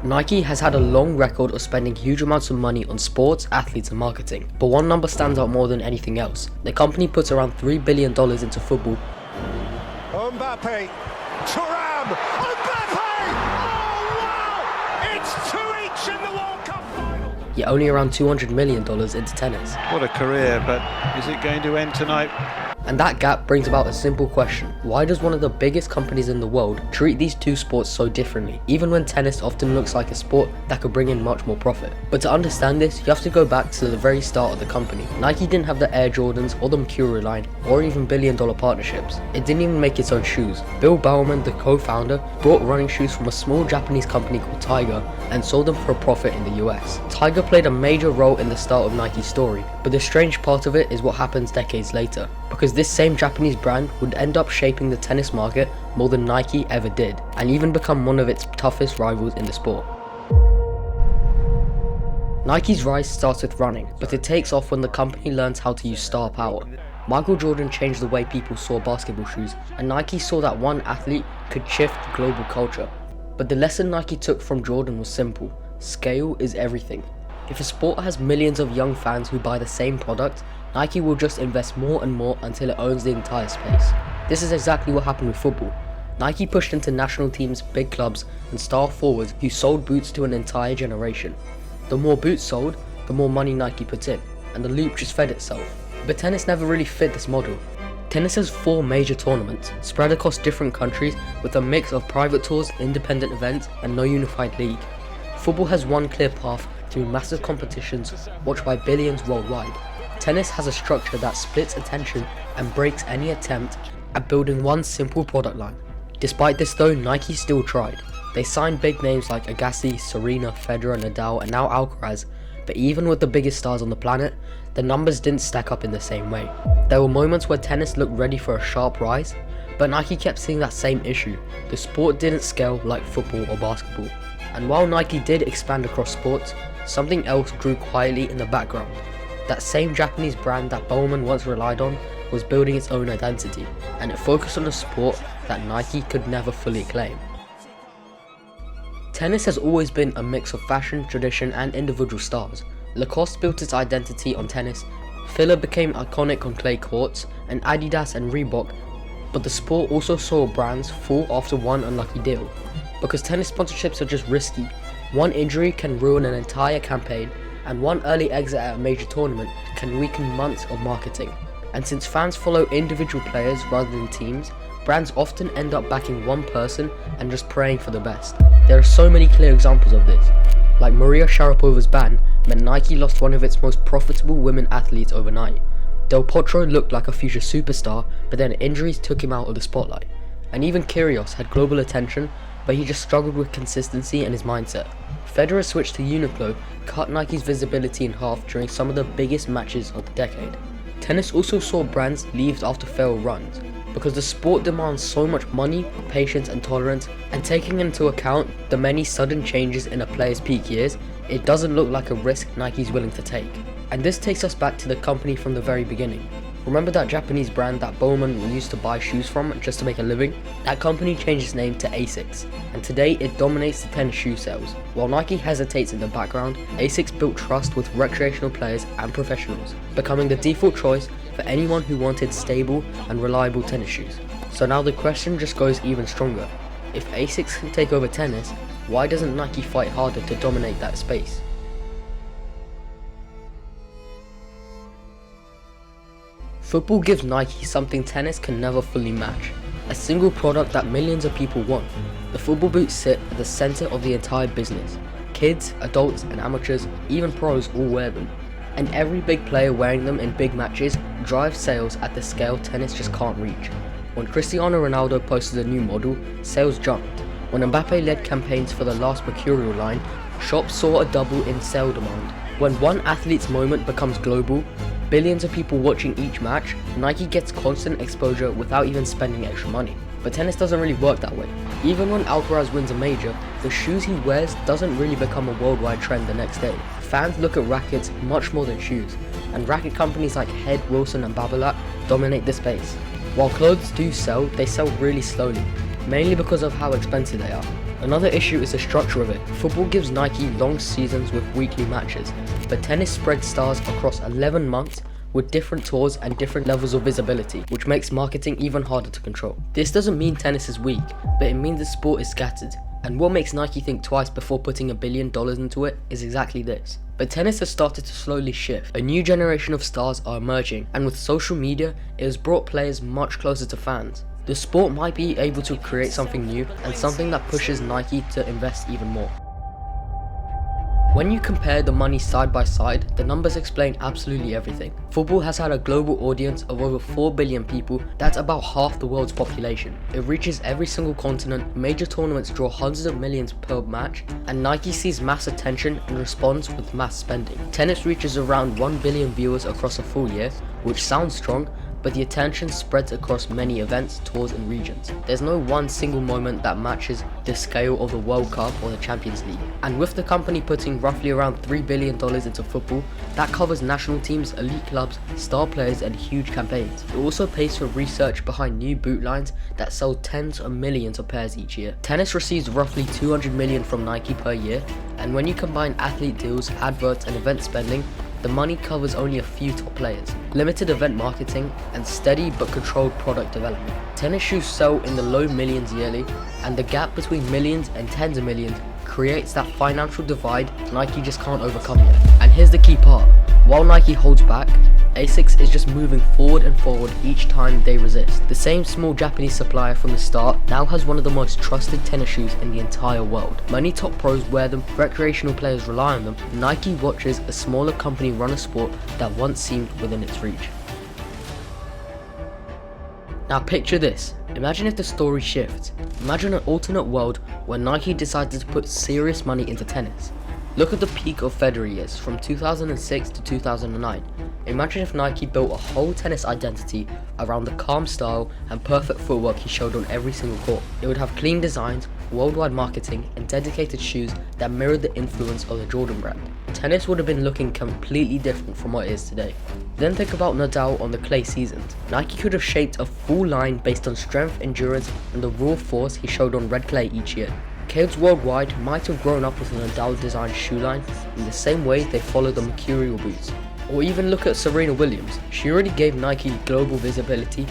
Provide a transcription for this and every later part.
Nike has had a long record of spending huge amounts of money on sports, athletes and marketing, but one number stands out more than anything else. The company puts around $3 billion into football. Mbappe, Thuram, Mbappe! Oh wow! It's 2 each in the World Cup final! Yet only around $200 million into tennis. What a career, but is it going to end tonight? And that gap brings about a simple question. Why does one of the biggest companies in the world treat these two sports so differently, even when tennis often looks like a sport that could bring in much more profit? But to understand this, you have to go back to the very start of the company. Nike didn't have the Air Jordans or the Mercurial line, or even billion-dollar partnerships. It didn't even make its own shoes. Bill Bowerman, the co-founder, bought running shoes from a small Japanese company called Tiger and sold them for a profit in the US. Tiger played a major role in the start of Nike's story, but the strange part of it is what happens decades later, because this same Japanese brand would end up shaping the tennis market more than Nike ever did, and even become one of its toughest rivals in the sport. Nike's rise starts with running, but it takes off when the company learns how to use star power. Michael Jordan changed the way people saw basketball shoes, and Nike saw that one athlete could shift global culture. But the lesson Nike took from Jordan was simple: scale is everything. If a sport has millions of young fans who buy the same product, Nike will just invest more and more until it owns the entire space. This is exactly what happened with football. Nike pushed into national teams, big clubs, and star forwards who sold boots to an entire generation. The more boots sold, the more money Nike put in, and the loop just fed itself. But tennis never really fit this model. Tennis has 4 major tournaments, spread across different countries with a mix of private tours, independent events, and no unified league. Football has one clear path through massive competitions watched by billions worldwide. Tennis has a structure that splits attention and breaks any attempt at building one simple product line. Despite this though, Nike still tried. They signed big names like Agassi, Serena, Federer, Nadal and now Alcaraz, but even with the biggest stars on the planet, the numbers didn't stack up in the same way. There were moments where tennis looked ready for a sharp rise, but Nike kept seeing that same issue. The sport didn't scale like football or basketball. And while Nike did expand across sports, something else grew quietly in the background. That same Japanese brand that Bowman once relied on was building its own identity, and it focused on a sport that Nike could never fully claim. Tennis has always been a mix of fashion, tradition and individual stars. Lacoste built its identity on tennis, Fila became iconic on clay courts, and Adidas and Reebok, but the sport also saw brands fall after one unlucky deal. Because tennis sponsorships are just risky, one injury can ruin an entire campaign, and one early exit at a major tournament can weaken months of marketing. And since fans follow individual players rather than teams, brands often end up backing one person and just praying for the best. There are so many clear examples of this. Like Maria Sharapova's ban meant Nike lost one of its most profitable women athletes overnight. Del Potro looked like a future superstar, but then injuries took him out of the spotlight. And even Kyrgios had global attention, but he just struggled with consistency and his mindset. Federer's switch to Uniqlo cut Nike's visibility in half during some of the biggest matches of the decade. Tennis also saw brands leave after failed runs, because the sport demands so much money, patience and tolerance, and taking into account the many sudden changes in a player's peak years, it doesn't look like a risk Nike's willing to take. And this takes us back to the company from the very beginning. Remember that Japanese brand that Bowman used to buy shoes from just to make a living? That company changed its name to ASICS, and today it dominates the tennis shoe sales. While Nike hesitates in the background, ASICS built trust with recreational players and professionals, becoming the default choice for anyone who wanted stable and reliable tennis shoes. So now the question just goes even stronger. If ASICS can take over tennis, why doesn't Nike fight harder to dominate that space? Football gives Nike something tennis can never fully match: a single product that millions of people want. The football boots sit at the center of the entire business. Kids, adults and amateurs, even pros all wear them. And every big player wearing them in big matches drives sales at the scale tennis just can't reach. When Cristiano Ronaldo posted a new model, sales jumped. When Mbappe led campaigns for the last Mercurial line, shops saw a double in sale demand. When one athlete's moment becomes global, billions of people watching each match, Nike gets constant exposure without even spending extra money. But tennis doesn't really work that way. Even when Alcaraz wins a major, the shoes he wears doesn't really become a worldwide trend the next day. Fans look at rackets much more than shoes, and racket companies like Head, Wilson and Babolat dominate the space. While clothes do sell, they sell really slowly, mainly because of how expensive they are. Another issue is the structure of it. Football gives Nike long seasons with weekly matches, but tennis spreads stars across 11 months with different tours and different levels of visibility, which makes marketing even harder to control. This doesn't mean tennis is weak, but it means the sport is scattered. And what makes Nike think twice before putting $1 billion into it is exactly this. But tennis has started to slowly shift. A new generation of stars are emerging, and with social media, it has brought players much closer to fans. The sport might be able to create something new and something that pushes Nike to invest even more. When you compare the money side by side, the numbers explain absolutely everything. Football has had a global audience of over 4 billion people, that's about half the world's population. It reaches every single continent, major tournaments draw hundreds of millions per match, and Nike sees mass attention and responds with mass spending. Tennis reaches around 1 billion viewers across a full year, which sounds strong, but the attention spreads across many events, tours and regions. There's no one single moment that matches the scale of the World Cup or the Champions League. And with the company putting roughly around $3 billion into football, that covers national teams, elite clubs, star players and huge campaigns. It also pays for research behind new boot lines that sell tens of millions of pairs each year. Tennis receives roughly $200 million from Nike per year, and when you combine athlete deals, adverts and event spending, the money covers only a few top players, limited event marketing, and steady but controlled product development. Tennis shoes sell in the low millions yearly, and the gap between millions and tens of millions creates that financial divide Nike just can't overcome yet. And here's the key part. While Nike holds back, ASICS is just moving forward and forward each time they resist. The same small Japanese supplier from the start now has one of the most trusted tennis shoes in the entire world. Many top pros wear them, recreational players rely on them. Nike watches a smaller company run a sport that once seemed within its reach. Now picture this. Imagine if the story shifts. Imagine an alternate world where Nike decided to put serious money into tennis. Look at the peak of Federer years from 2006 to 2009. Imagine if Nike built a whole tennis identity around the calm style and perfect footwork he showed on every single court. It would have clean designs, worldwide marketing, and dedicated shoes that mirrored the influence of the Jordan brand. Tennis would have been looking completely different from what it is today. Then think about Nadal on the clay seasons. Nike could have shaped a full line based on strength, endurance, and the raw force he showed on red clay each year. Kids worldwide might have grown up with a Nadal designed shoe line in the same way they follow the Mercurial boots. Or even look at Serena Williams. She already gave Nike global visibility,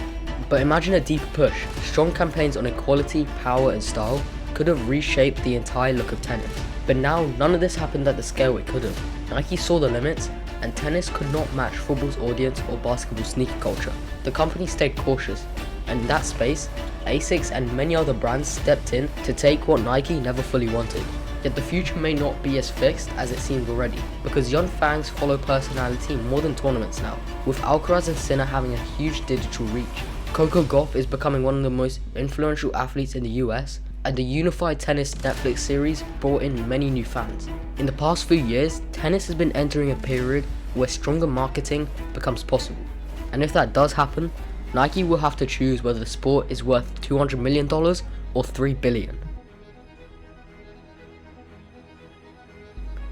but imagine a deeper push. Strong campaigns on equality, power and style could have reshaped the entire look of tennis. But now none of this happened at the scale it could have. Nike saw the limits, and tennis could not match football's audience or basketball sneaker culture. The company stayed cautious, and in that space, ASICS and many other brands stepped in to take what Nike never fully wanted. Yet the future may not be as fixed as it seemed already, because young fans follow personality more than tournaments now, with Alcaraz and Sinner having a huge digital reach. Coco Gauff is becoming one of the most influential athletes in the US, and the unified tennis Netflix series brought in many new fans. In the past few years, tennis has been entering a period where stronger marketing becomes possible. And if that does happen, Nike will have to choose whether the sport is worth $200 million or $3 billion.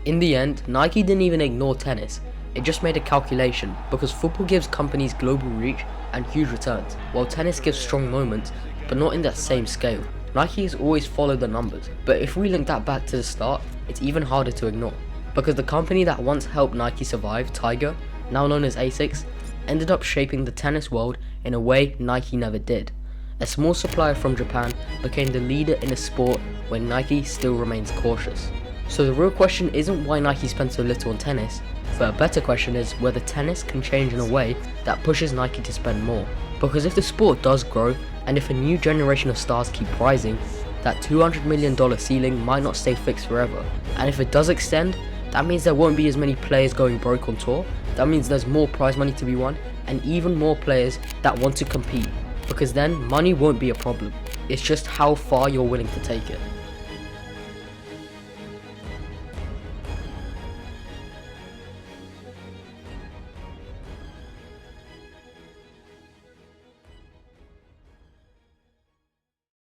In the end, Nike didn't even ignore tennis, it just made a calculation, because football gives companies global reach and huge returns, while tennis gives strong moments, but not in that same scale. Nike has always followed the numbers, but if we link that back to the start, it's even harder to ignore, because the company that once helped Nike survive, Tiger, now known as ASICS, ended up shaping the tennis world in a way Nike never did. A small supplier from Japan became the leader in a sport where Nike still remains cautious. So the real question isn't why Nike spent so little on tennis, but a better question is whether tennis can change in a way that pushes Nike to spend more. Because if the sport does grow, and if a new generation of stars keep rising, that $200 million ceiling might not stay fixed forever. And if it does extend, that means there won't be as many players going broke on tour, that means there's more prize money to be won, and even more players that want to compete. Because then, money won't be a problem, it's just how far you're willing to take it.